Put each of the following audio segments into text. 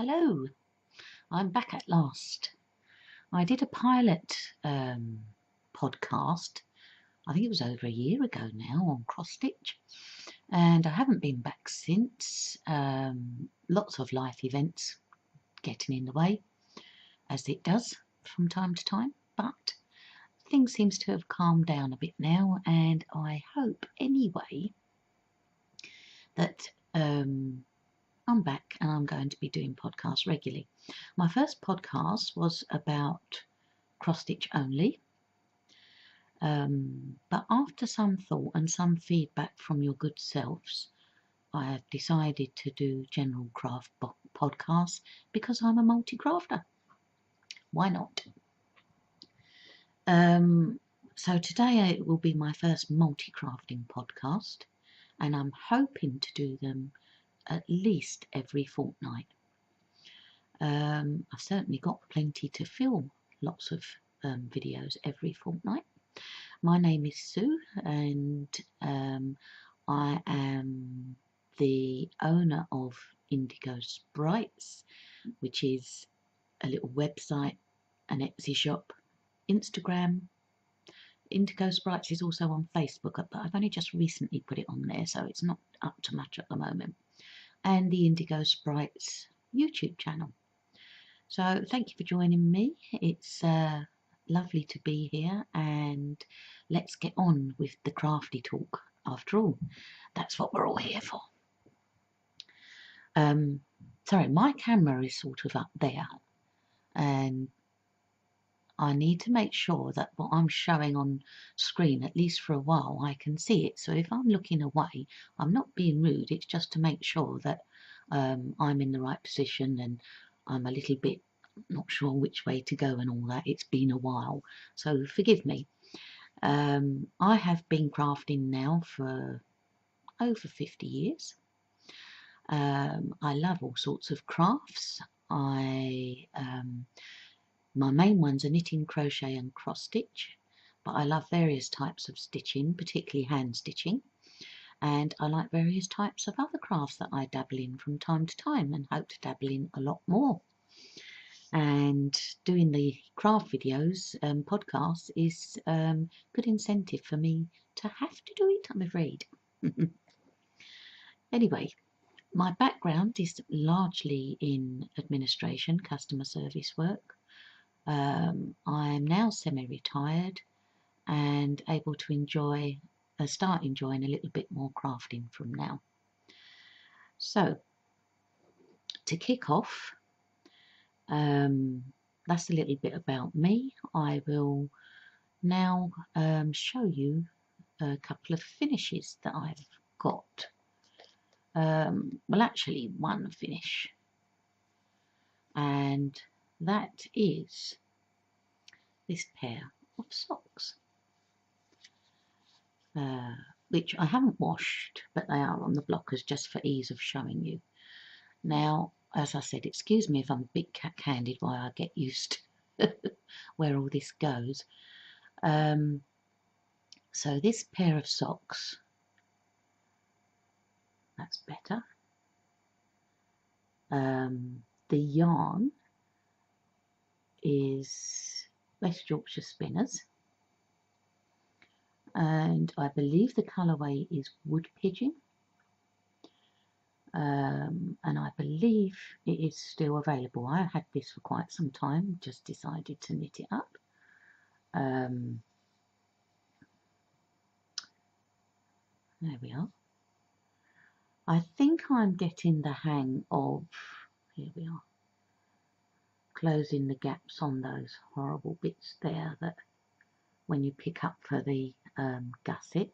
Hello, I'm back at last. I did a pilot podcast, I think it was over a year ago now, on cross stitch, and I haven't been back since. Lots of life events getting in the way, as it does from time to time, but things seems to have calmed down a bit now, and I hope anyway that I'm back and I'm going to be doing podcasts regularly. My first podcast was about cross stitch only, but after some thought and some feedback from your good selves, I have decided to do general craft podcasts because I'm a multi-crafter. Why not? So today it will be my first multi-crafting podcast, and I'm hoping to do them at least every fortnight. I've certainly got plenty to film lots of videos every fortnight. My name is Sue, and I am the owner of Indigo Sprites, which is a little website, an Etsy shop, Instagram. Indigo Sprites is also on Facebook, but I've only just recently put it on there, so it's not up to much at the moment. And the Indigo Sprites YouTube channel. So thank you for joining me. It's lovely to be here, and let's get on with the crafty talk. After all, that's what we're all here for. Sorry, my camera is sort of up there, and I need to make sure that what I'm showing on screen, at least for a while, I can see it. So if I'm looking away, I'm not being rude. It's just to make sure that I'm in the right position, and I'm a little bit not sure which way to go and all that. It's been a while, so forgive me. I have been crafting now for over 50 years. I love all sorts of crafts. My main ones are knitting, crochet and cross stitch, but I love various types of stitching, particularly hand stitching, and I like various types of other crafts that I dabble in from time to time and hope to dabble in a lot more. And doing the craft videos podcasts is good incentive for me to have to do it, I'm afraid. Anyway, my background is largely in administration, customer service work. I am now semi-retired and able to start enjoying a little bit more crafting from now. So to kick off, that's a little bit about me. I will now show you a couple of finishes that I've got. Well, actually one finish, and that is this pair of socks, which I haven't washed, but they are on the blockers just for ease of showing you. Now, as I said, excuse me if I'm a bit candid while I get used to where all this goes. So this pair of socks, that's better. The yarn is West Yorkshire Spinners, and I believe the colourway is Wood Pigeon, and I believe it is still available. I had this for quite some time, just decided to knit it up. There we are. I think I'm getting the hang of, here we are, closing the gaps on those horrible bits there that when you pick up for the gusset.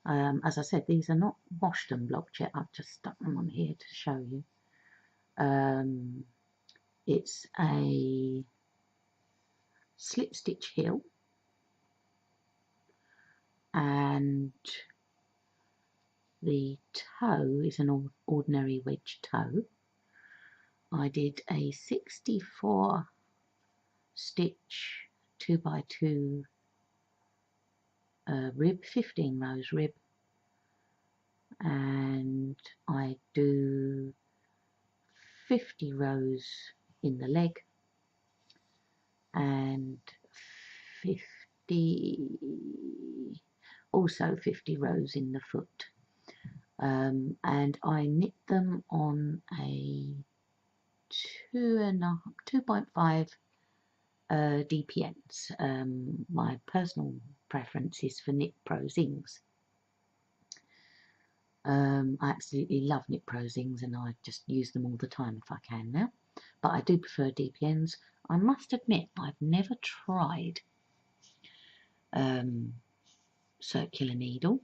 As I said, these are not washed and blocked yet. I've just stuck them on here to show you. It's a slip stitch heel, and the toe is an ordinary wedge toe. I did a 64 stitch 2x2 rib, 15 rows rib, and I do 50 rows in the leg and 50 rows in the foot, and I knit them on a 2.5 DPNs. My personal preference is for Knit Pro Zings. I absolutely love Knit Pro Zings, and I just use them all the time if I can now, but I do prefer DPNs. I must admit I've never tried circular needle.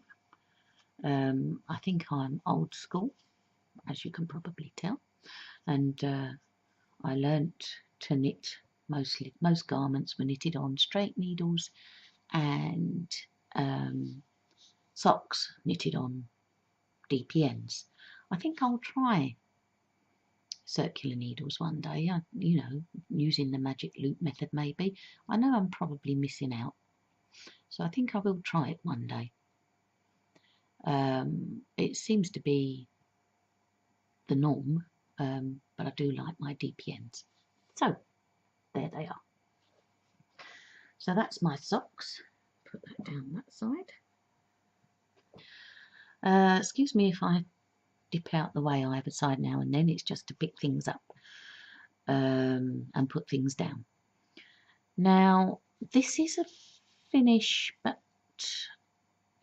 I think I'm old school, as you can probably tell, and I learnt to knit most garments were knitted on straight needles, and socks knitted on DPNs. I think I'll try circular needles one day, you know, using the magic loop method maybe. I know I'm probably missing out, so I think I will try it one day. It seems to be the norm, but I do like my DPNs. So there they are. So that's my socks. Put that down that side. Excuse me if I dip out the way either side now and then. It's just to pick things up and put things down. Now this is a finish, but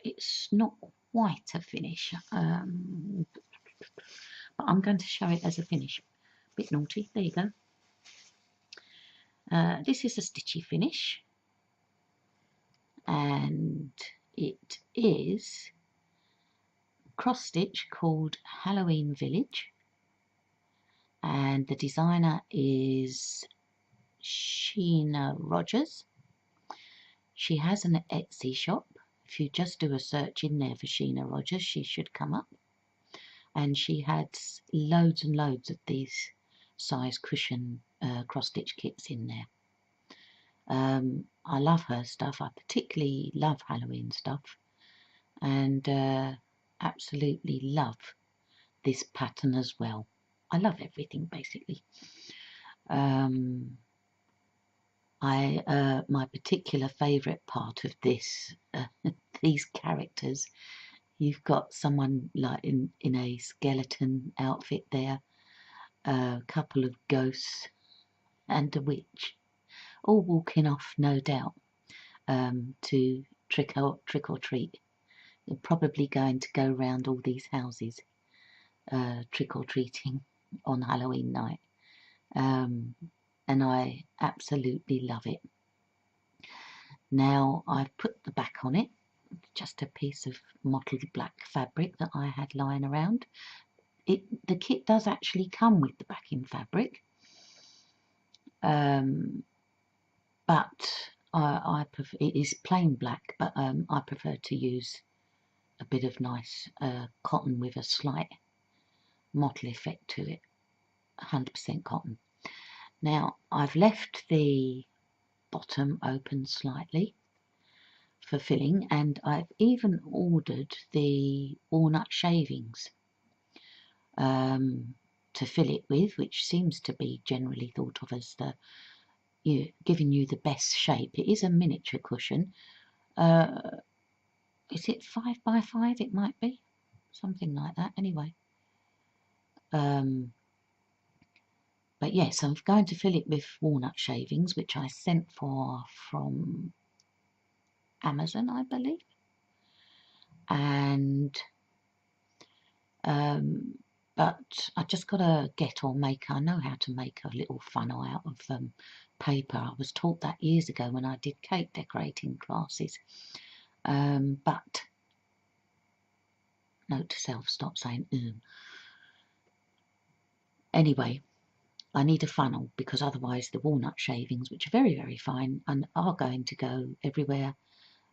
it's not quite a finish. But I'm going to show it as a finish. Bit naughty. There you go. This is a stitchy finish, and it is cross stitch called Halloween Village, and the designer is Sheena Rogers. She has an Etsy shop. If you just do a search in there for Sheena Rogers, she should come up, and she has loads and loads of these size cushion cross stitch kits in there. I love her stuff. I particularly love Halloween stuff, and absolutely love this pattern as well. I love everything basically. My particular favourite part of this, these characters, you've got someone like in a skeleton outfit there, a couple of ghosts and a witch, all walking off, no doubt, to trick or treat. They're probably going to go round all these houses trick or treating on Halloween night, and I absolutely love it. Now I've put the back on it, just a piece of mottled black fabric that I had lying around. The kit does actually come with the backing fabric, but I prefer, it is plain black, but I prefer to use a bit of nice cotton with a slight mottle effect to it, 100% cotton. Now I've left the bottom open slightly for filling, and I've even ordered the walnut shavings to fill it with, which seems to be generally thought of as the giving you the best shape. It is a miniature cushion. Is it 5 by 5? It might be something like that. Anyway, but yes, I'm going to fill it with walnut shavings, which I sent for from Amazon, I believe. And but I just got to get or make, I know how to make a little funnel out of paper. I was taught that years ago when I did cake decorating classes. But note to self, stop saying Anyway, I need a funnel, because otherwise the walnut shavings, which are very, very fine, and are going to go everywhere,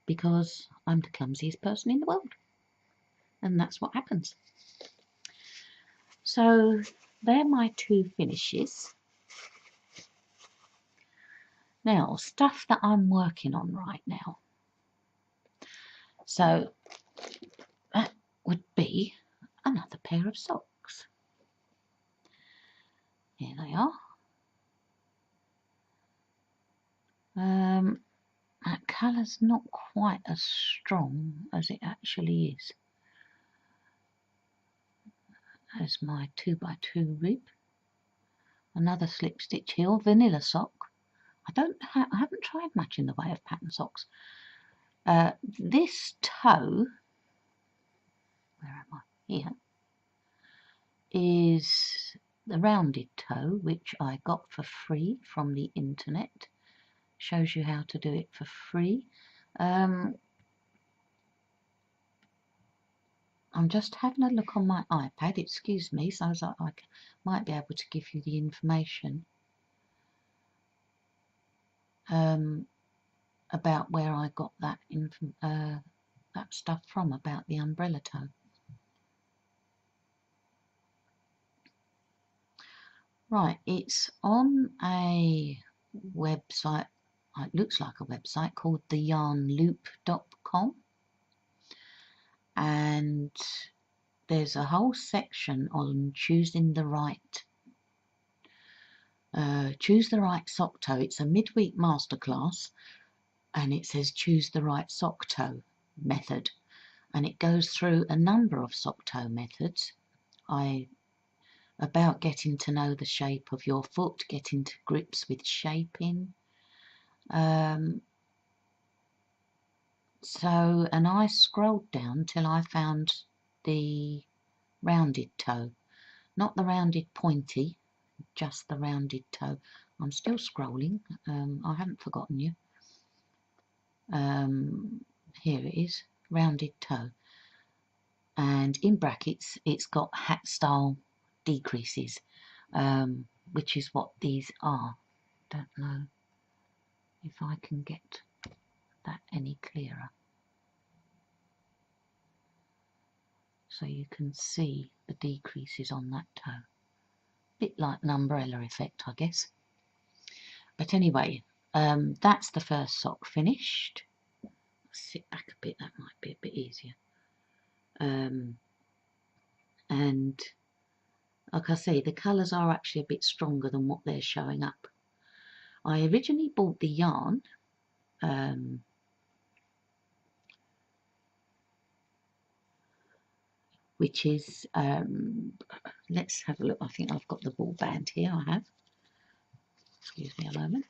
because I'm the clumsiest person in the world. And that's what happens. So they're my two finishes. Now, stuff that I'm working on right now. So that would be another pair of socks. Here they are. That colour's not quite as strong as it actually is as my 2x2 rib. Another slip stitch heel, vanilla sock. I haven't tried much in the way of pattern socks. This toe, where am I? Here, is the rounded toe, which I got for free from the internet. Shows you how to do it for free. I'm just having a look on my iPad, excuse me, so I might be able to give you the information about where I got that stuff from, about the umbrella toe. Right, it's on a website, it looks like a website called theyarnloop.com, and there's a whole section on choosing the right sock toe. It's a midweek masterclass, and it says choose the right sock toe method, and it goes through a number of sock toe methods. About getting to know the shape of your foot, getting to grips with shaping. And I scrolled down till I found the rounded toe, not the rounded pointy, just the rounded toe. I'm still scrolling. I haven't forgotten you. Here it is, rounded toe, and in brackets it's got hat style decreases, which is what these are. Don't know if I can get that any clearer, so you can see the decreases on that toe. Bit like an umbrella effect, I guess. But anyway, that's the first sock finished. I'll sit back a bit, that might be a bit easier. And like I say, the colours are actually a bit stronger than what they're showing up. I originally bought the yarn, which is, let's have a look. I think I've got the ball band here. I have. Excuse me a moment.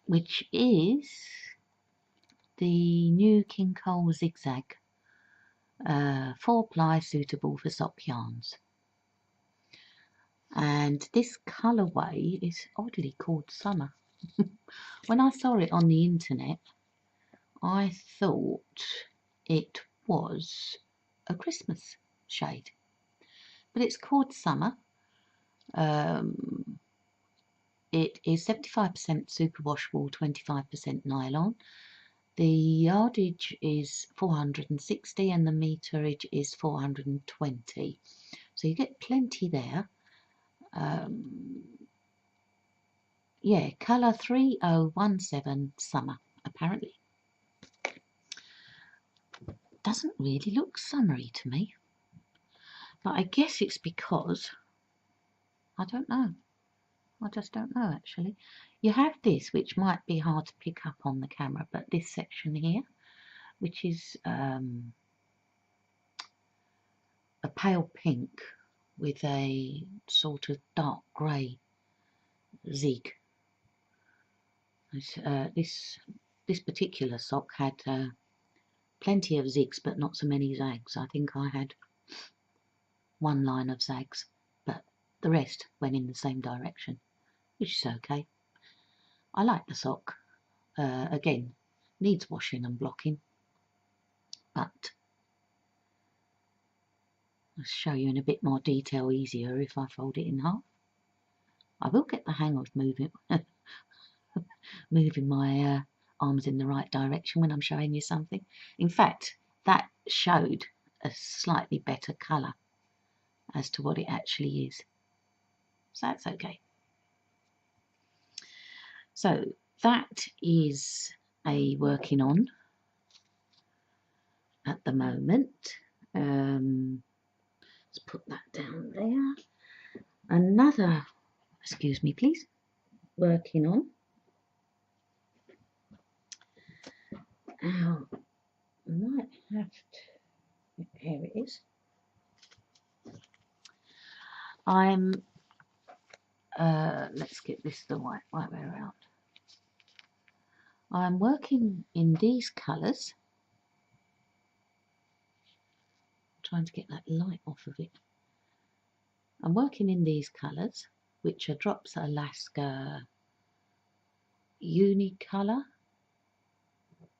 Which is the new King Cole Zigzag 4-ply, suitable for sock yarns. And this colourway is oddly called Summer. When I saw it on the internet, I thought it was a Christmas shade, but it's called Summer. It is 75% superwash wool, 25% nylon. The yardage is 460 and the meterage is 420. So you get plenty there. Yeah, colour 3017 Summer, apparently. Doesn't really look summery to me. But I guess it's because, I don't know. I just don't know, actually. You have this, which might be hard to pick up on the camera, but this section here, which is a pale pink with a sort of dark grey zig. This particular sock had plenty of zigs, but not so many zags. I think I had one line of zags, but the rest went in the same direction, which is okay. I like the sock. Again, needs washing and blocking, but I'll show you in a bit more detail easier if I fold it in half. I will get the hang of moving my arms in the right direction when I'm showing you something. In fact, that showed a slightly better colour as to what it actually is. So that's okay. So that is a working on. at the moment. Let's put that down there. Another, excuse me please, working on our, I might have to, here it is. I'm, let's get this the right way around. I'm working in these colours, trying to get that light off of it. I'm working in these colours, which are Drops Alaska Unicolor,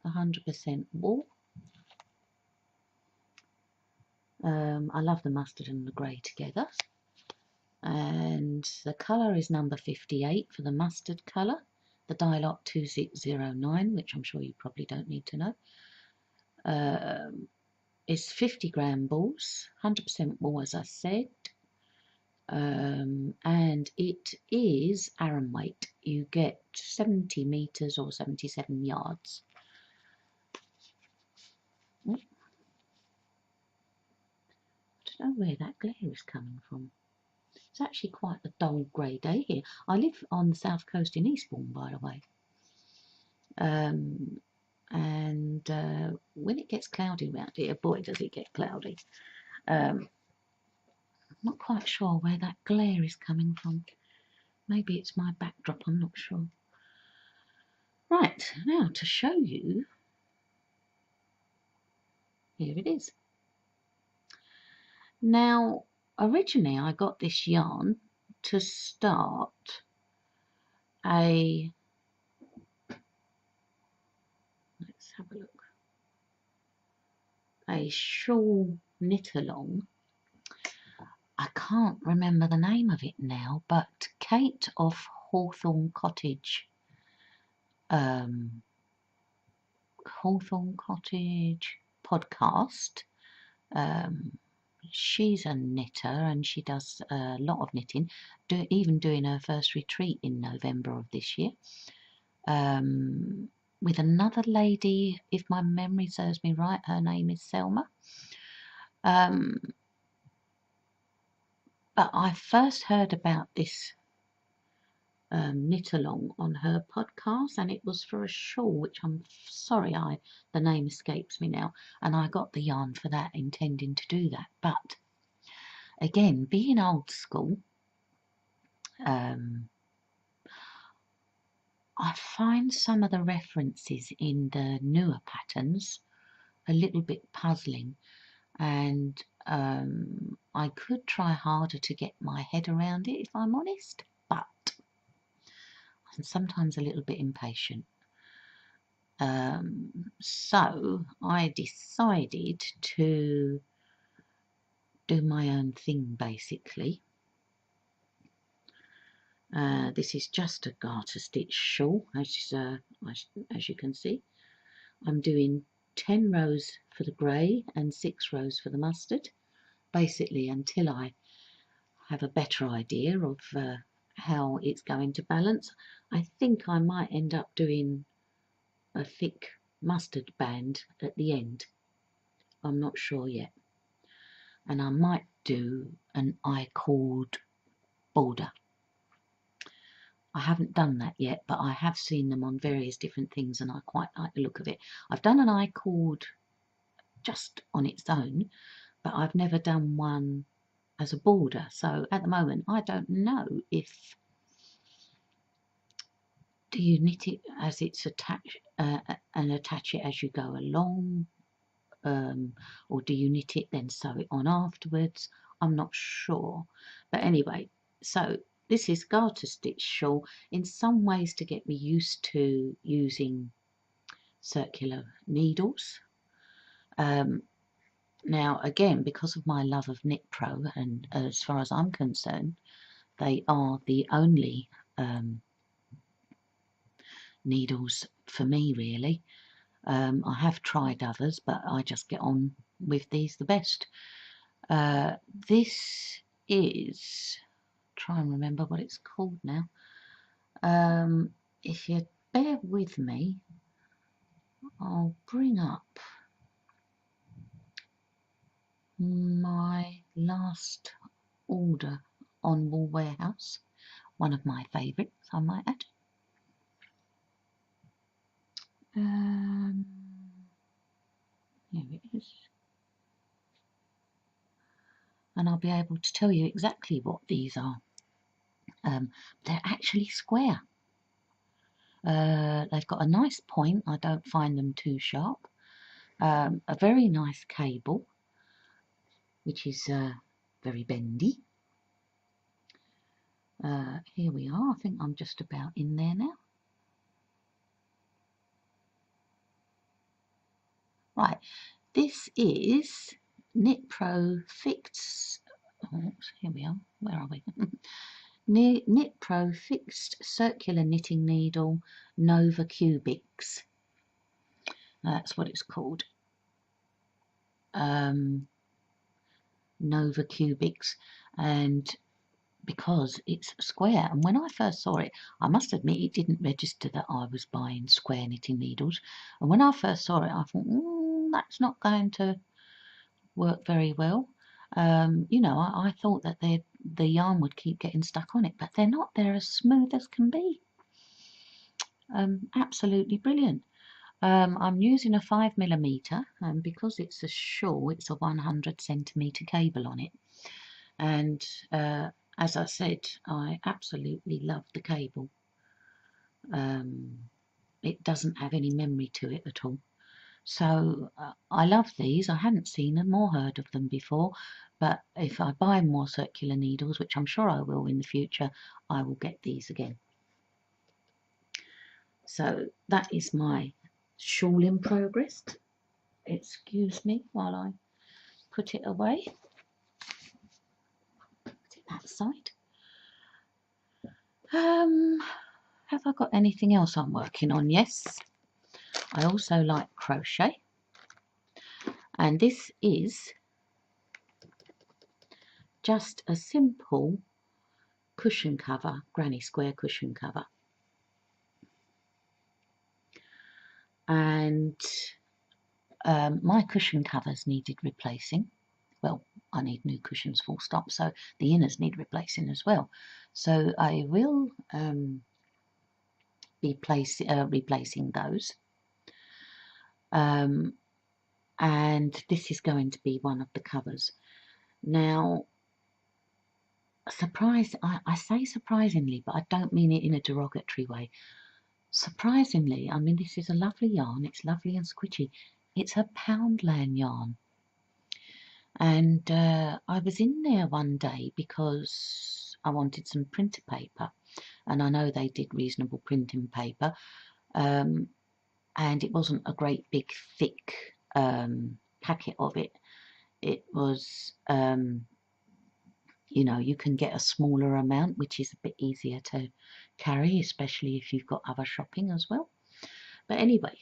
100% wool. I love the mustard and the grey together. And the colour is number 58 for the mustard colour. The dye lot 2609, which I'm sure you probably don't need to know. It's 50 gram balls, 100% wool as I said. And it is Aran weight. You get 70 metres or 77 yards. I don't know where that glare is coming from. It's actually quite a dull grey day here. I live on the south coast in Eastbourne, by the way. And when it gets cloudy around here, boy does it get cloudy. I'm not quite sure where that glare is coming from. Maybe it's my backdrop, I'm not sure. Right, now to show you, here it is. Now, originally I got this yarn to start a, let's have a look, a shawl knit along. I can't remember the name of it now, but Kate of Hawthorne Cottage, Hawthorne Cottage podcast. She's a knitter and she does a lot of knitting, even doing her first retreat in November of this year, with another lady, if my memory serves me right, her name is Selma. But I first heard about this knit along on her podcast, and it was for a shawl, which I'm sorry the name escapes me now, and I got the yarn for that, intending to do that. But again, being old school, I find some of the references in the newer patterns a little bit puzzling, and I could try harder to get my head around it, if I'm honest, but I'm sometimes a little bit impatient. So I decided to do my own thing, basically. This is just a garter stitch shawl, as you can see. I'm doing 10 rows for the grey and 6 rows for the mustard, basically until I have a better idea of how it's going to balance. I think I might end up doing a thick mustard band at the end. I'm not sure yet. And I might do an I-cord border. I haven't done that yet, but I have seen them on various different things and I quite like the look of it. I've done an I-cord just on its own, but I've never done one as a border. So at the moment, I don't know if, do you knit it as it's attached and attach it as you go along, or do you knit it then sew it on afterwards? I'm not sure. But anyway, so this is garter stitch shawl, in some ways to get me used to using circular needles. Now again, because of my love of Knit Pro, and as far as I'm concerned, they are the only needles for me, really. I have tried others, but I just get on with these the best. This is, try and remember what it's called now. If you bear with me, I'll bring up my last order on Wool Warehouse, one of my favourites I might add. Here it is, and I'll be able to tell you exactly what these are. They're actually square. They've got a nice point, I don't find them too sharp. A very nice cable, which is very bendy. Here we are, I think I'm just about in there now. Right, this is Knit Pro Fixed, oops, here we are, where are we? Knit Pro Fixed Circular Knitting Needle Nova Cubics. That's what it's called. Nova Cubics, and because it's square, and when I first saw it, I must admit it didn't register that I was buying square knitting needles, and when I first saw it I thought, that's not going to work very well. You know, I thought that the yarn would keep getting stuck on it, but they're not. They're as smooth as can be. Absolutely brilliant. I'm using a 5mm, and because it's a shawl, it's a 100cm cable on it, and as I said, I absolutely love the cable. It doesn't have any memory to it at all. So I love these. I hadn't seen them or heard of them before, but if I buy more circular needles, which I'm sure I will in the future, I will get these again. So that is my shawl in progress. Excuse me while I put it away. Put it that side. Have I got anything else I'm working on? Yes. I also like crochet. And this is just a simple cushion cover, granny square cushion cover. And my cushion covers needed replacing. Well, I need new cushions full stop, so the inners need replacing as well. So I will be replacing those. And this is going to be one of the covers. Now, I say surprisingly, but I don't mean it in a derogatory way. Surprisingly, I mean, this is a lovely yarn. It's lovely and squidgy. It's a Poundland yarn. And I was in there one day because I wanted some printer paper, and I know they did reasonable printing paper, and it wasn't a great big thick packet of it. It was, you know, you can get a smaller amount, which is a bit easier to carry, especially if you've got other shopping as well. But anyway,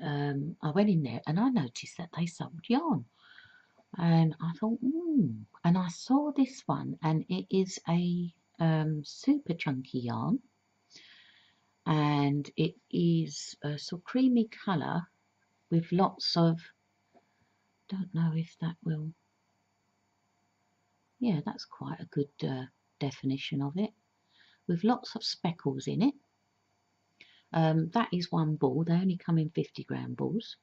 I went in there and I noticed that they sold yarn, and I thought, and I saw this one, and it is a super chunky yarn, and it is a sort of creamy colour with lots of, don't know if that will, yeah, that's quite a good definition of it, with lots of speckles in it. That is one ball. They only come in 50-gram balls.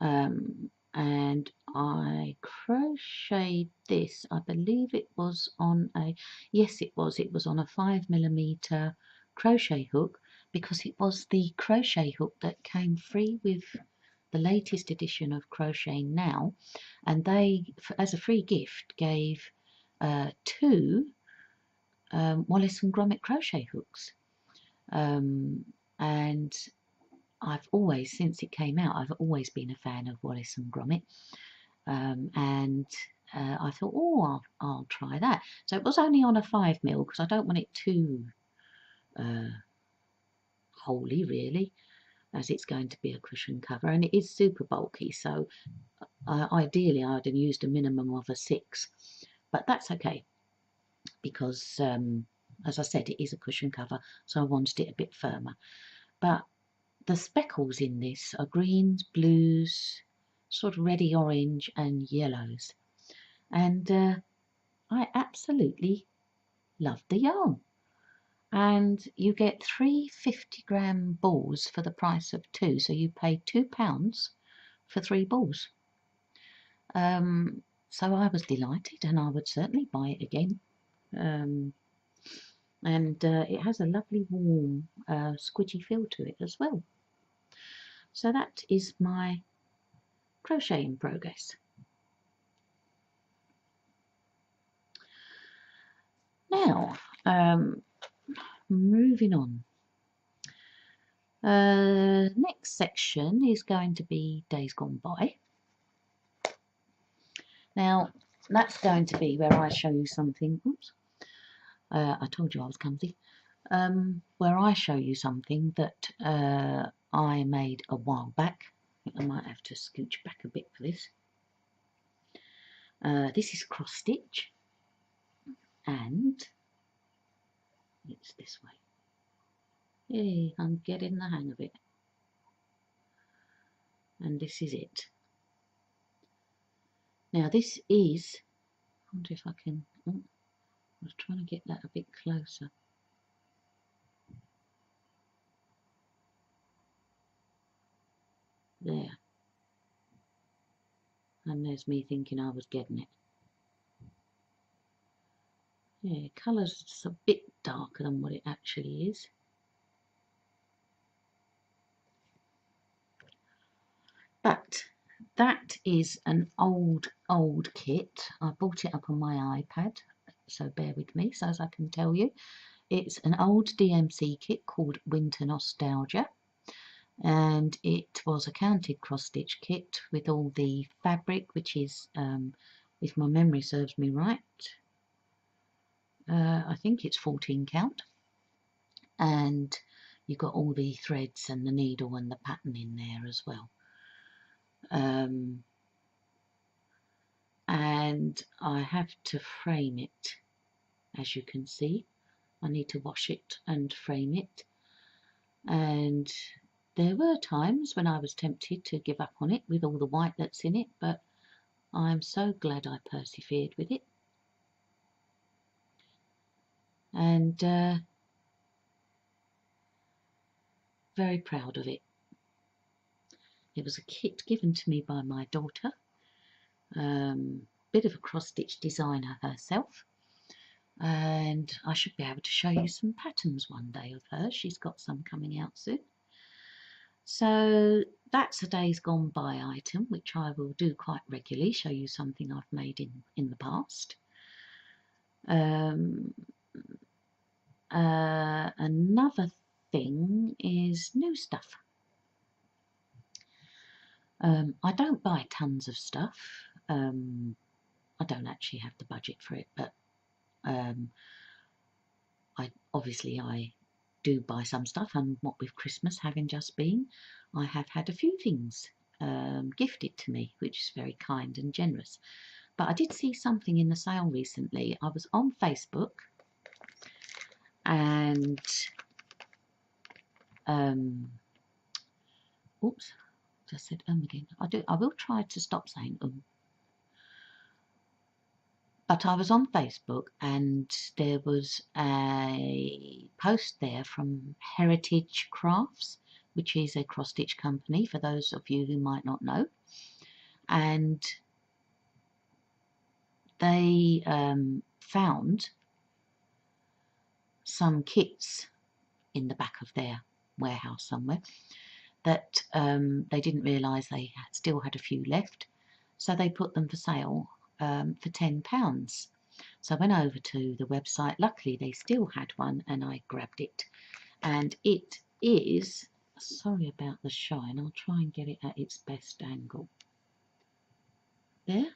And I crocheted this, I believe it was on a, yes it was on a 5mm crochet hook, because it was the crochet hook that came free with the latest edition of Crochet Now, and they, as a free gift, gave 2 Wallace and Gromit crochet hooks. And I've always, since it came out, I've always been a fan of Wallace and Gromit, and I thought, oh, I'll try that. So it was only on a 5mm because I don't want it too holy, really, as it's going to be a cushion cover, and it is super bulky. So ideally, I'd have used a minimum of a 6, but that's okay because, as I said, it is a cushion cover, so I wanted it a bit firmer. But the speckles in this are greens, blues, sort of reddy orange and yellows, and I absolutely loved the yarn. And you get 3 50-gram balls for the price of 2, so you pay £2 for 3 balls. So I was delighted, and I would certainly buy it again. And it has a lovely warm squidgy feel to it as well. So that is my crochet in progress. Now moving on, next section is going to be Days Gone By. Now that's going to be where I show you something. Oops, I told you I was clumsy. Where I show you something that I made a while back. I might have to scooch back a bit for this. This is cross stitch, and it's this way. Yay, I'm getting the hang of it. And this is it. Now this is, I wonder if I can, I was trying to get that a bit closer. There. And there's me thinking I was getting it. Yeah, colour's just a bit darker than what it actually is. But that is an old kit. I bought it up on my iPad, so bear with me so as I can tell you. It's an old DMC kit called Winter Nostalgia, and it was a counted cross stitch kit with all the fabric, which is, if my memory serves me right, I think it's 14 count, and you've got all the threads and the needle and the pattern in there as well. And I have to frame it, as you can see. I need to wash it and frame it, and there were times when I was tempted to give up on it with all the white that's in it, but I'm so glad I persevered with it. And very proud of it. It was a kit given to me by my daughter, bit of a cross-stitch designer herself, and I should be able to show you some patterns one day of hers. She's got some coming out soon. So that's a Days Gone By item, which I will do quite regularly, show you something I've made in the past. Another thing is new stuff. I don't buy tons of stuff. I don't actually have the budget for it, but I do buy some stuff, and what with Christmas having just been, I have had a few things gifted to me, which is very kind and generous. But I did see something in the sale recently. I was on Facebook, and oops, just said again. I will try to stop saying But I was on Facebook, and there was a post there from Heritage Crafts, which is a cross-stitch company for those of you who might not know. And they found some kits in the back of their warehouse somewhere that they didn't realise they still had a few left, so they put them for sale for £10. So I went over to the website. Luckily they still had one, and I grabbed it, and it is, sorry about the shine, I'll try and get it at its best angle. There,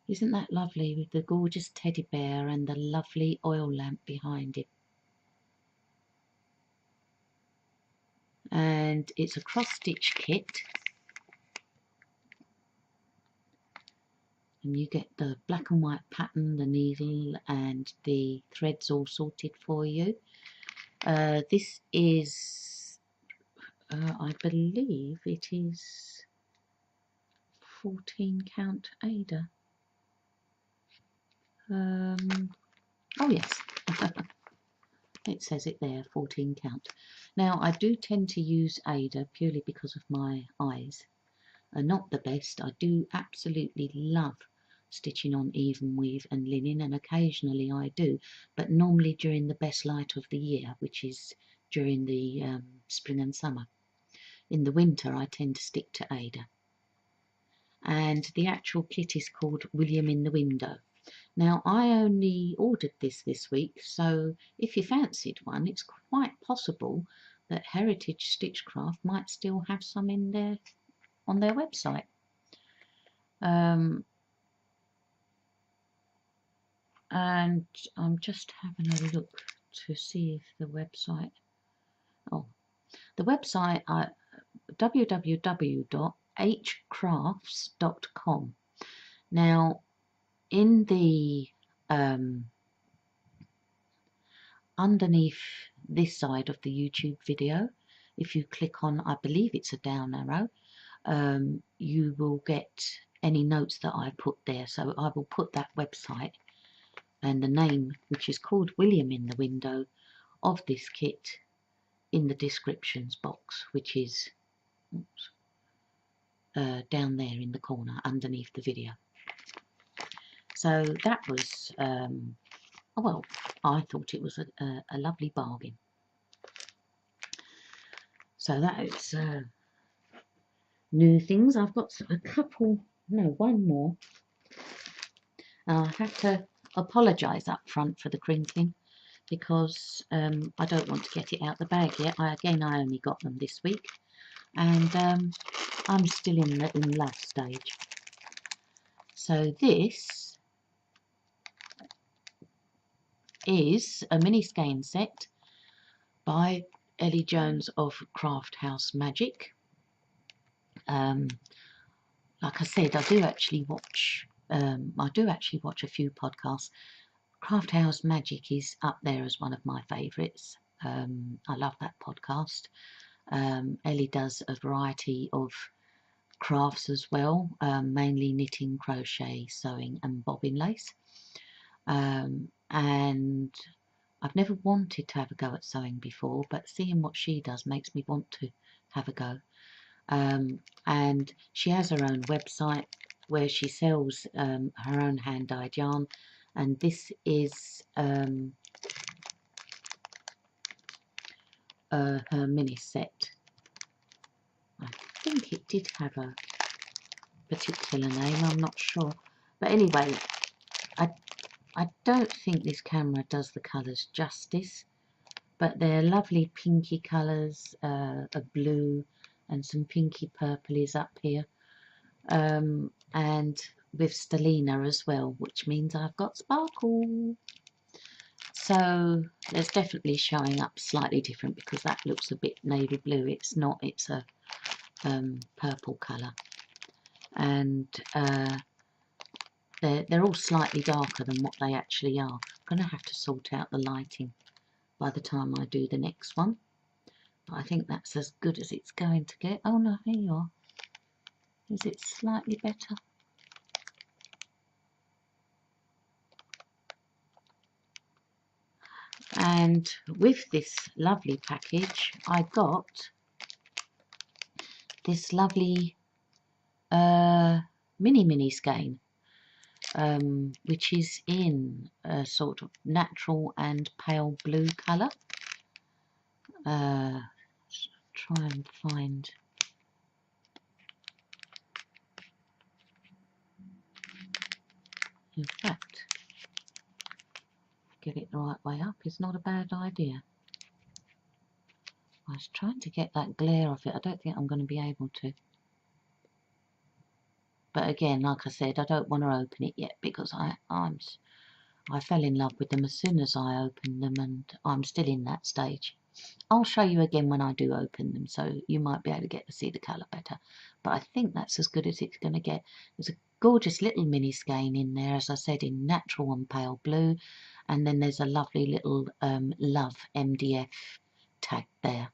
isn't that lovely, with the gorgeous teddy bear and the lovely oil lamp behind it? And it's a cross stitch kit, and you get the black and white pattern, the needle and the threads all sorted for you. This is I believe it is 14 count Aida. Oh yes, it says it there, 14 count. Now I do tend to use Aida purely because of my eyes are not the best. I do absolutely love stitching on even weave and linen, and occasionally I do, but normally during the best light of the year, which is during the spring and summer. In the winter I tend to stick to Aida. And the actual kit is called William in the Window. Now I only ordered this week, so if you fancied one, it's quite possible that Heritage Stitchcraft might still have some in there on their website. And I'm just having a look to see if the website, the website www.hcrafts.com. Now in the underneath this side of the YouTube video, if you click on, I believe it's a down arrow, you will get any notes that I put there. So I will put that website and the name, which is called William in the Window, of this kit in the descriptions box, which is down there in the corner underneath the video. So that was, well, I thought it was a lovely bargain. So that is new things. I've got a couple, no, one more. I have to apologise up front for the crinkling, because I don't want to get it out the bag yet. I only got them this week, and I'm still in the love stage. So this is a mini skein set by Ellie Jones of Craft House Magic. Like I said, I do actually watch a few podcasts. Craft House Magic is up there as one of my favourites. I love that podcast. Ellie does a variety of crafts as well, mainly knitting, crochet, sewing and bobbin lace. And I've never wanted to have a go at sewing before, but seeing what she does makes me want to have a go. And she has her own website where she sells her own hand-dyed yarn, and this is her mini set. I think it did have a particular name, I'm not sure, but anyway, I don't think this camera does the colours justice, but they're lovely pinky colours, a blue and some pinky purplies up here, and with stellina as well, which means I've got sparkle. So there's definitely showing up slightly different, because that looks a bit navy blue. It's not, it's a purple colour, and they're all slightly darker than what they actually are. I'm going to have to sort out the lighting by the time I do the next one, but I think that's as good as it's going to get. Oh no, here you are. Is it slightly better? And with this lovely package, I got this lovely mini skein, which is in a sort of natural and pale blue colour. Try and find. In fact, get it the right way up is not a bad idea. I was trying to get that glare off it. I don't think I'm going to be able to. But again, like I said, I don't want to open it yet, because I fell in love with them as soon as I opened them, and I'm still in that stage. I'll show you again when I do open them, so you might be able to get to see the colour better. But I think that's as good as it's going to get. There's a gorgeous little mini skein in there, as I said, in natural and pale blue, and then there's a lovely little Love MDF tag there.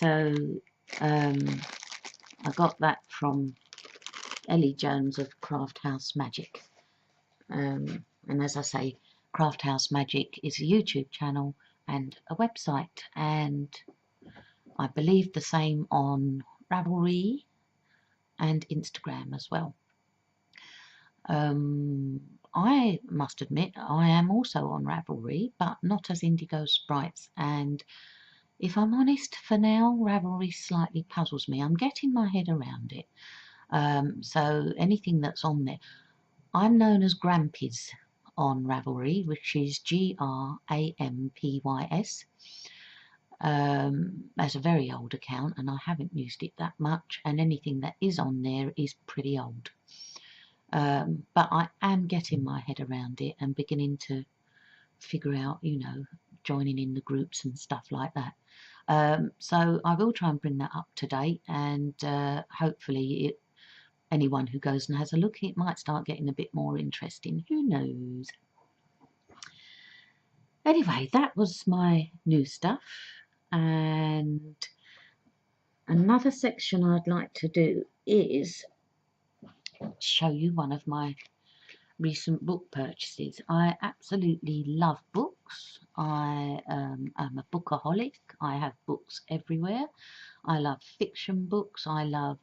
So I got that from Ellie Jones of Craft House Magic. And as I say, Craft House Magic is a YouTube channel and a website, and I believe the same on Ravelry and Instagram as well. I must admit I am also on Ravelry, but not as Indigo Sprites, and if I'm honest, for now Ravelry slightly puzzles me. I'm getting my head around it. So anything that's on there, I'm known as Grampys on Ravelry, which is Grampys. That's a very old account and I haven't used it that much, and anything that is on there is pretty old. But I am getting my head around it and beginning to figure out, you know, joining in the groups and stuff like that. So I will try and bring that up to date, and hopefully anyone who goes and has a look, it might start getting a bit more interesting. Who knows? Anyway, that was my new stuff, and another section I'd like to do is show you one of my recent book purchases. I absolutely love books. I am a bookaholic. I have books everywhere. I love fiction books. I love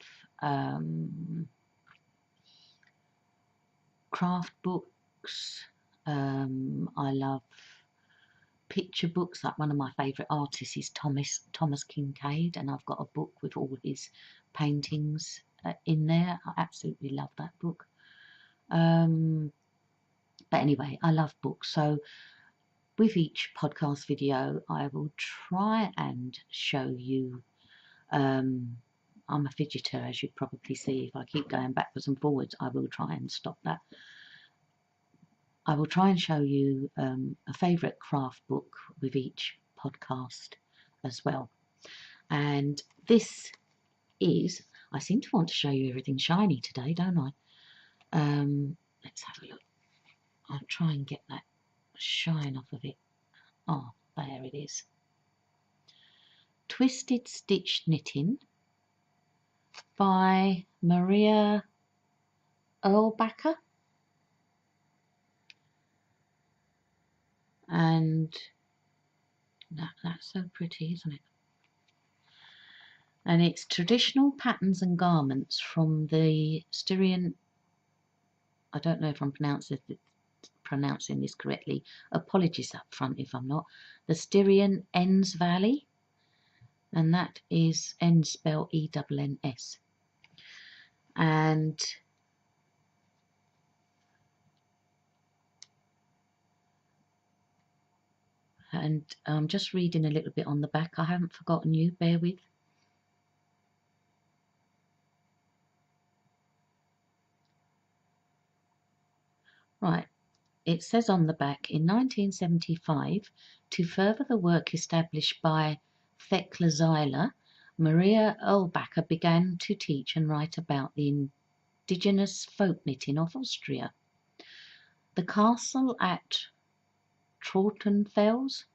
craft books. I love picture books. Like one of my favourite artists is Thomas Kinkade, and I've got a book with all his paintings in there. I absolutely love that book. But anyway, I love books. So with each podcast video, I will try and show you. I'm a fidgeter, as you'd probably see. If I keep going backwards and forwards, I will try and stop that. I will try and show you a favourite craft book with each podcast as well. And this is, I seem to want to show you everything shiny today, don't I? Let's have a look. I'll try and get that shine off of it. Oh, there it is. Twisted Stitch Knitting by Maria Erlbacher. And that's so pretty, isn't it? And it's traditional patterns and garments from the Styrian, I don't know if I'm pronouncing this correctly, apologies up front if I'm not, the Styrian Enns Valley, and that is Enns spelled E-N-N-S. And I'm just reading a little bit on the back. I haven't forgotten you, bear with. Right, it says on the back, in 1975, to further the work established by Thekla Zeiler, Maria Erlbacher began to teach and write about the indigenous folk knitting of Austria. The castle at Trautenfels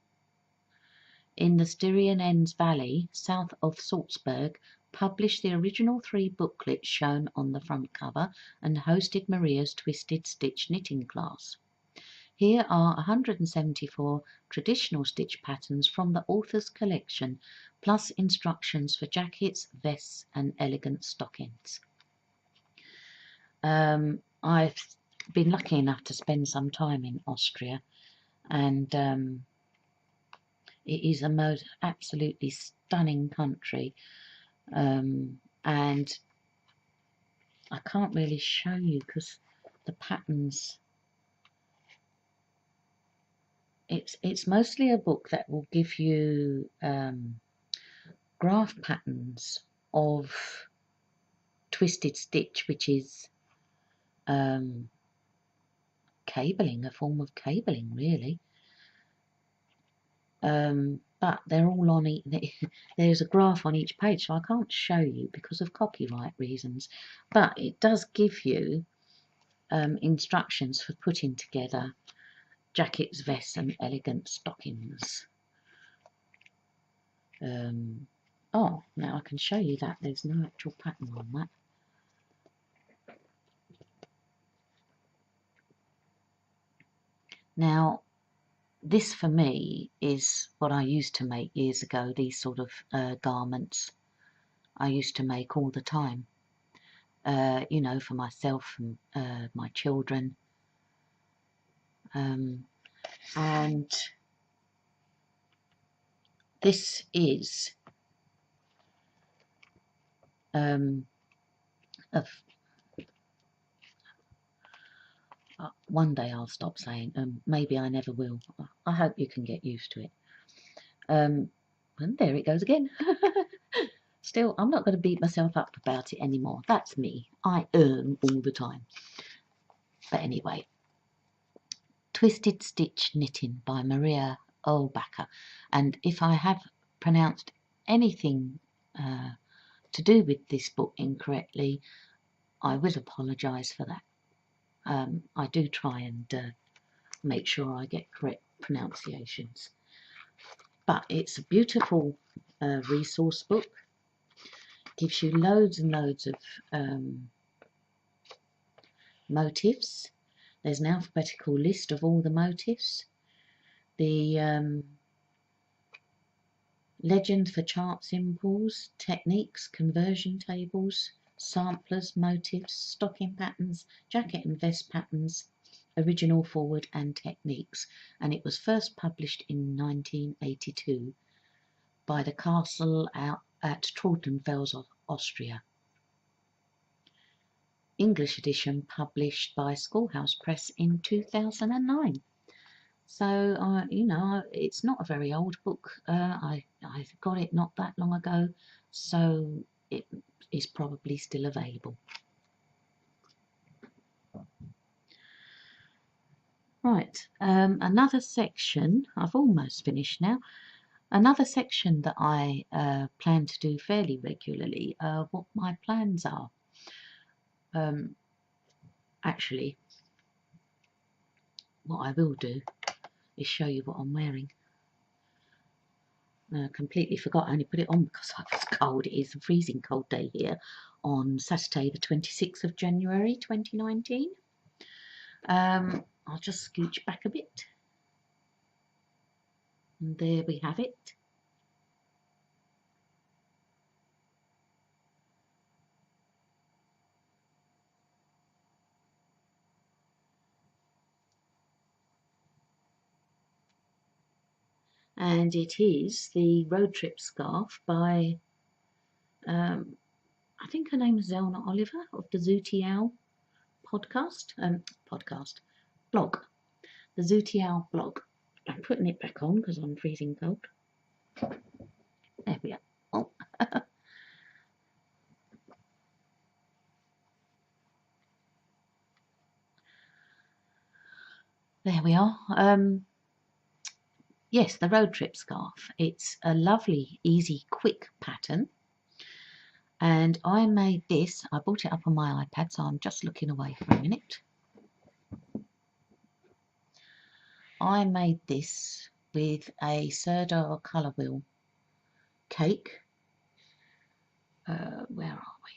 in the Styrian Enns Valley, south of Salzburg, published the original 3 booklets shown on the front cover and hosted Maria's Twisted Stitch knitting class. Here are 174 traditional stitch patterns from the author's collection, plus instructions for jackets, vests and elegant stockings. I've been lucky enough to spend some time in Austria, and it is a most absolutely stunning country, and I can't really show you because the patterns, it's mostly a book that will give you graph patterns of twisted stitch, which is cabling, a form of cabling really. But they're all on there's a graph on each page, so I can't show you because of copyright reasons, but it does give you instructions for putting together jackets, vests and elegant stockings. Oh, now I can show you that there's no actual pattern on that. Now, this for me is what I used to make years ago, these sort of garments I used to make all the time, you know, for myself and my children. And this is one day I'll stop saying, maybe I never will. I hope you can get used to it. And there it goes again. Still, I'm not going to beat myself up about it anymore. That's me. I earn all the time. But anyway, Twisted Stitch Knitting by Maria Olbacher. And if I have pronounced anything to do with this book incorrectly, I will apologise for that. I do try and make sure I get correct pronunciations. But it's a beautiful resource book. Gives you loads and loads of motifs. There's an alphabetical list of all the motifs. The legend for chart symbols, techniques, conversion tables, samplers, motifs, stocking patterns, jacket and vest patterns, original forward and techniques. And it was first published in 1982 by the Castle out at Trautenfels, Austria. English edition published by Schoolhouse Press in 2009. So, you know, it's not a very old book. I got it not that long ago, so it is probably still available. Right, another section, I've almost finished now. Another section that I plan to do fairly regularly, what my plans are. Actually, what I will do is show you what I'm wearing. Completely forgot, I only put it on because I was cold. It is a freezing cold day here on Saturday the 26th of January 2019. I'll just scooch back a bit. And there we have it. And it is the Road Trip Scarf by, I think her name is Zelna Oliver of the Zooty Owl blog. The Zooty Owl blog. I'm putting it back on because I'm freezing cold. There we are. Oh. There we are. Yes, the Road Trip Scarf. It's a lovely, easy, quick pattern. And I made this, I brought it up on my iPad, so I'm just looking away for a minute. I made this with a Sirdar colour wheel cake. Where are we?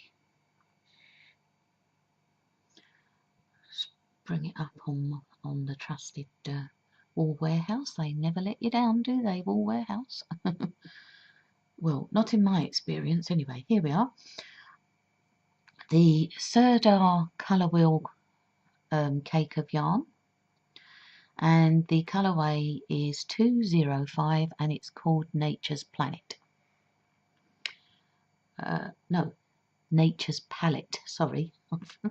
Let's bring it up on the trusted Wool Warehouse. They never let you down, do they, Wool Warehouse? Well, not in my experience anyway. Here we are. The Sirdar colour wheel cake of yarn. And the colourway is 205 and it's called Nature's Planet. No, Nature's Palette, sorry.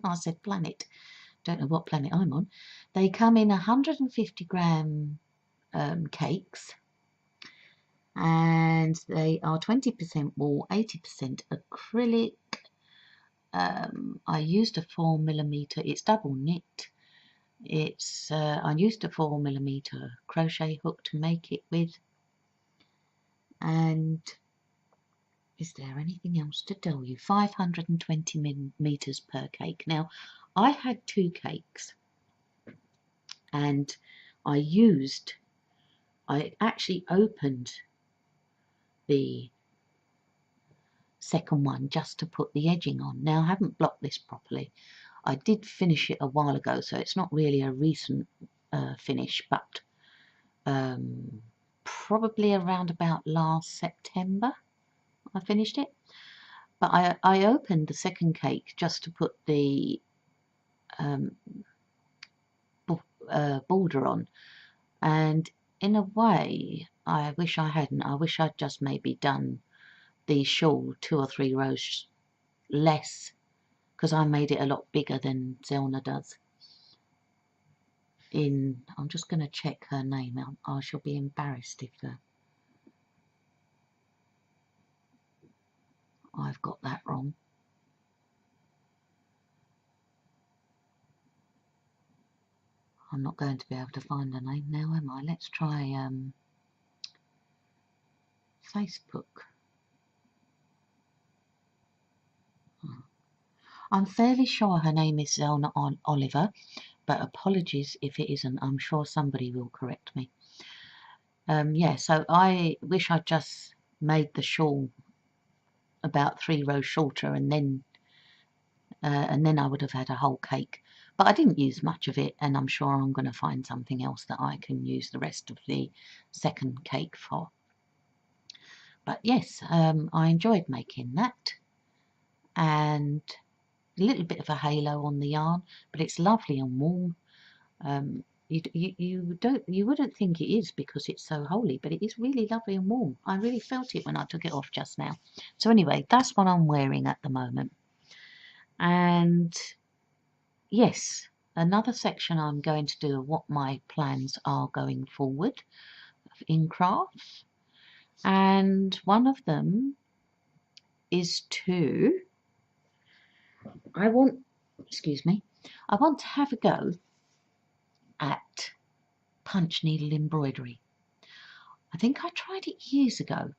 I said planet. Don't know what planet I'm on. They come in 150 gram cakes and they are 20% wool, 80% acrylic. I used a 4mm, it's double knit. It's I used a 4mm crochet hook to make it with. And is there anything else to tell you? 520 millimeters per cake. Now, I had 2 cakes and I actually opened the second one just to put the edging on. Now I haven't blocked this properly. I did finish it a while ago, so it's not really a recent finish, but probably around about last September I finished it. But I opened the second cake just to put the border on, and in a way I wish I hadn't. I wish I'd just maybe done the shawl 2 or 3 rows less, because I made it a lot bigger than Zelna does. I'm just going to check her name out. I shall be embarrassed if I've got that wrong. I'm not going to be able to find her name now, am I? Let's try Facebook. I'm fairly sure her name is Zelna Oliver, but apologies if it isn't. I'm sure somebody will correct me. Yeah, so I wish I'd just made the shawl about 3 rows shorter, and then I would have had a whole cake. But I didn't use much of it, and I'm sure I'm going to find something else that I can use the rest of the second cake for. But yes, I enjoyed making that, and a little bit of a halo on the yarn, but it's lovely and warm. You wouldn't think it is because it's so holy, but it is really lovely and warm. I really felt it when I took it off just now. So anyway, that's what I'm wearing at the moment. And yes, another section I'm going to do of what my plans are going forward in crafts, and one of them is I want to have a go at punch needle embroidery. I think I tried it years ago.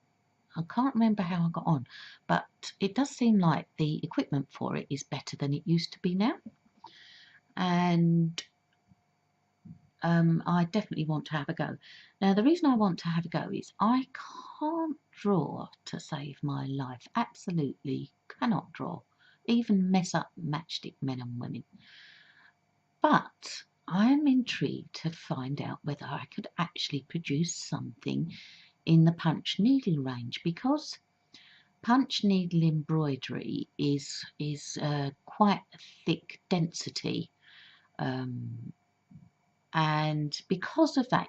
I can't remember how I got on, but it does seem like the equipment for it is better than it used to be now. And I definitely want to have a go. Now, the reason I want to have a go is I can't draw to save my life. Absolutely cannot draw. Even mess up matchstick men and women. But I am intrigued to find out whether I could actually produce something in the punch needle range, because punch needle embroidery is quite a thick density, and because of that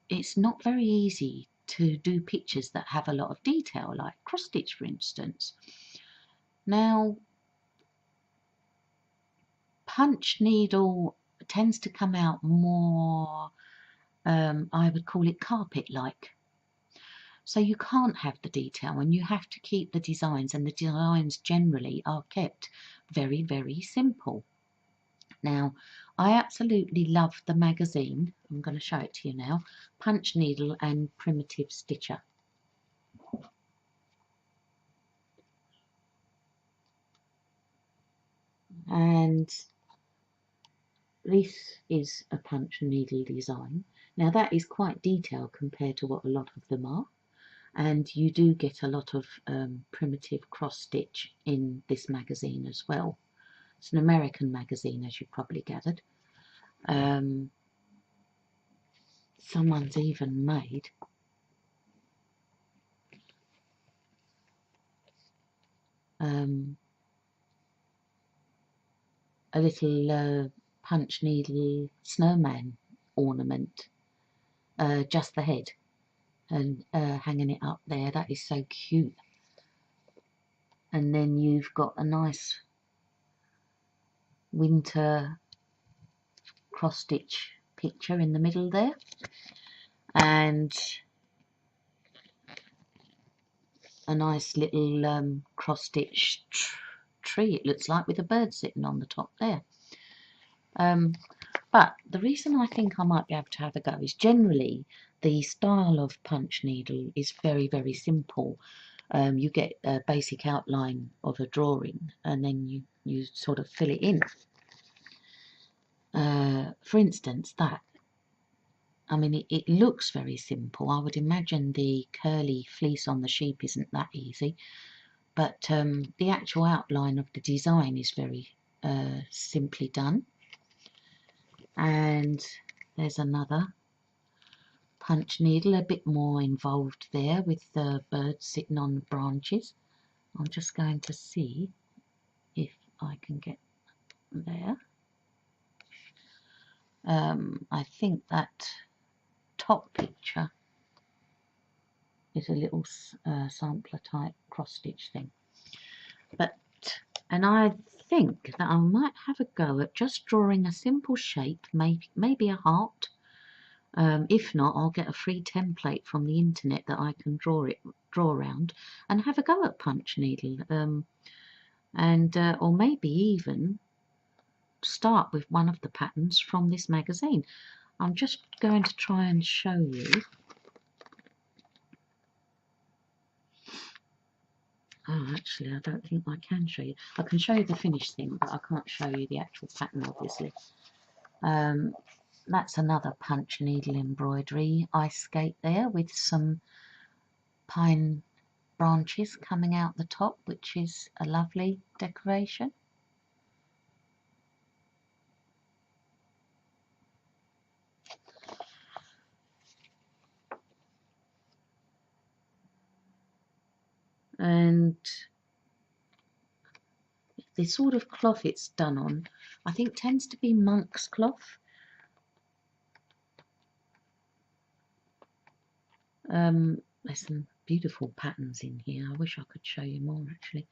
it's not very easy to do pictures that have a lot of detail, like cross stitch for instance. Now, punch needle tends to come out more, I would call it carpet-like. So you can't have the detail, and you have to keep the designs, and the designs generally are kept very, very simple. Now, I absolutely love the magazine. I'm going to show it to you now. Punch Needle and Primitive Stitcher. And this is a punch needle design. Now that is quite detailed compared to what a lot of them are, and you do get a lot of primitive cross stitch in this magazine as well. It's an American magazine, as you probably gathered. Someone's even made a little punch needle snowman ornament, just the head, and hanging it up there. That is so cute. And then you've got a nice winter cross stitch picture in the middle there, and a nice little cross stitch tree, it looks like, with a bird sitting on the top there. But the reason I think I might be able to have a go is generally the style of punch needle is very, very simple. You get a basic outline of a drawing, and then you sort of fill it in. For instance, that, I mean, it looks very simple. I would imagine the curly fleece on the sheep isn't that easy, but the actual outline of the design is very simply done. And there's another punch needle, a bit more involved there with the birds sitting on the branches. I'm just going to see if I can get there. I think that top picture is a little sampler type cross stitch thing, and I think that I might have a go at just drawing a simple shape, maybe a heart. If not, I'll get a free template from the internet that I can draw around and have a go at punch needle, or maybe even start with one of the patterns from this magazine. I'm just going to try and show you. Oh, actually, I don't think I can show you. I can show you the finished thing, but I can't show you the actual pattern, obviously. That's another punch needle embroidery ice skate there with some pine branches coming out the top, which is a lovely decoration. And the sort of cloth it's done on, I think, tends to be monk's cloth. There's some beautiful patterns in here. I wish I could show you more, actually.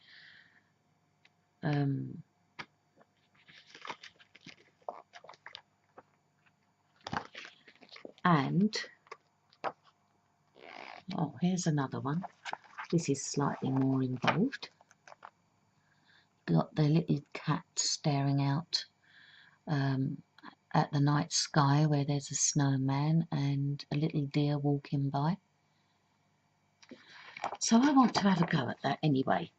And oh, here's another one. This is slightly more involved. Got the little cat staring out at the night sky where there's a snowman and a little deer walking by. So I want to have a go at that anyway.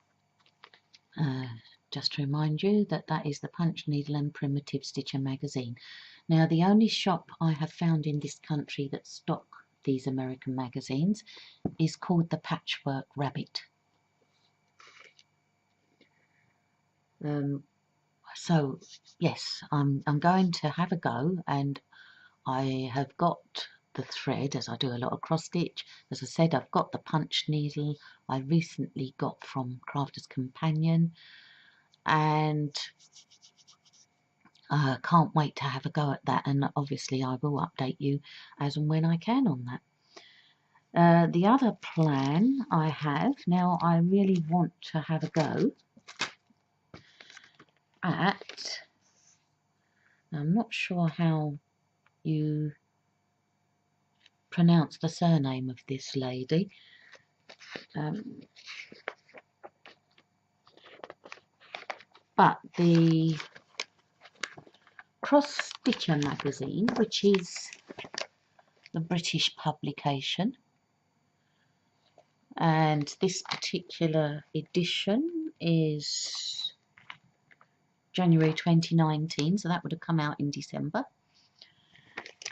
Just to remind you that that is the Punch Needle and Primitive Stitcher magazine. Now, the only shop I have found in this country that stock these American magazines is called the Patchwork Rabbit. So yes, I'm going to have a go, and I have got the thread, as I do a lot of cross stitch. As I said, I've got the punch needle I recently got from Crafter's Companion, and I can't wait to have a go at that, and obviously I will update you as and when I can on that. The other plan I have, now I really want to have a go at, I'm not sure how you pronounce the surname of this lady, but the Cross Stitcher magazine, which is the British publication, and this particular edition is January 2019, so that would have come out in December.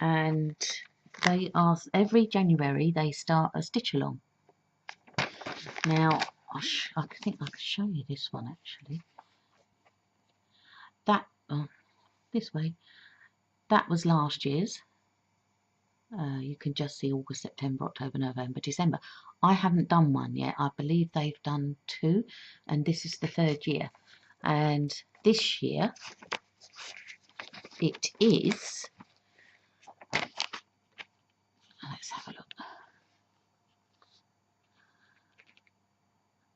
And they are, every January they start a stitch along. Now I think I could show you this one actually. That this way, that was last year's. You can just see August, September, October, November, December. I haven't done one yet. I believe they've done 2, and this is the 3rd year. And this year it is, let's have a look.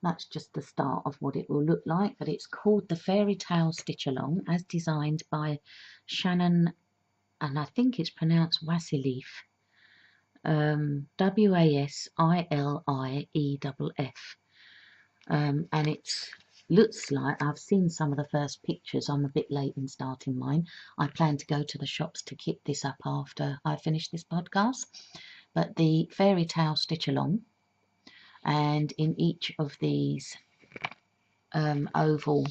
That's just the start of what it will look like, but it's called the Fairy Tale Stitch Along, as designed by Shannon, and I think it's pronounced Wassilief, W-A-S-I-L-I-E-F-F, and it looks like, I've seen some of the first pictures. I'm a bit late in starting mine. I plan to go to the shops to kit this up after I finish this podcast, but the Fairy Tale Stitch Along, and in each of these oval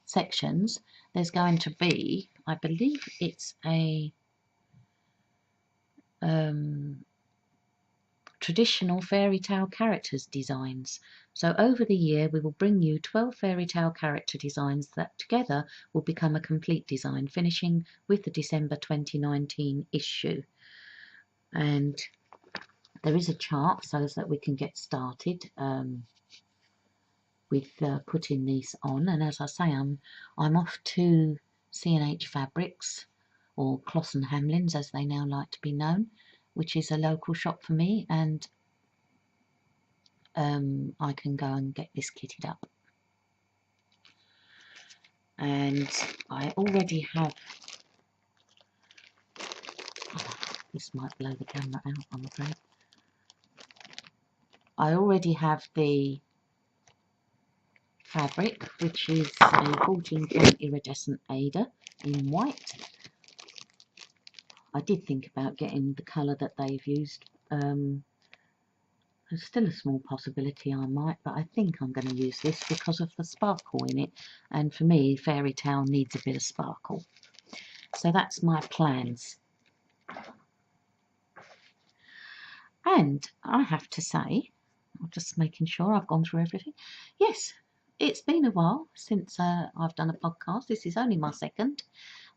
sections there's going to be, I believe it's a traditional fairy tale characters designs. So over the year we will bring you 12 fairy tale character designs that together will become a complete design, finishing with the December 2019 issue. And there is a chart so that we can get started with putting these on. And as I say, I'm off to C&H Fabrics, or Closs and Hamlins as they now like to be known, which is a local shop for me, and I can go and get this kitted up. And I already have, this might blow the camera out, I'm afraid. I already have the fabric, which is a 14-point iridescent Aida in white. I did think about getting the colour that they've used. There's still a small possibility I might, but I think I'm going to use this because of the sparkle in it. And for me, fairy tale needs a bit of sparkle. So that's my plans. And I have to say, I'm just making sure I've gone through everything. Yes, it's been a while since I've done a podcast. This is only my second.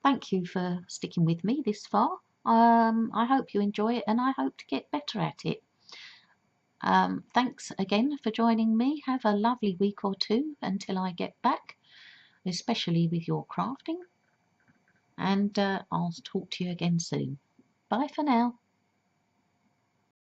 Thank you for sticking with me this far. I hope you enjoy it, and I hope to get better at it. Thanks again for joining me. Have a lovely week or two until I get back, especially with your crafting. And I'll talk to you again soon. Bye for now.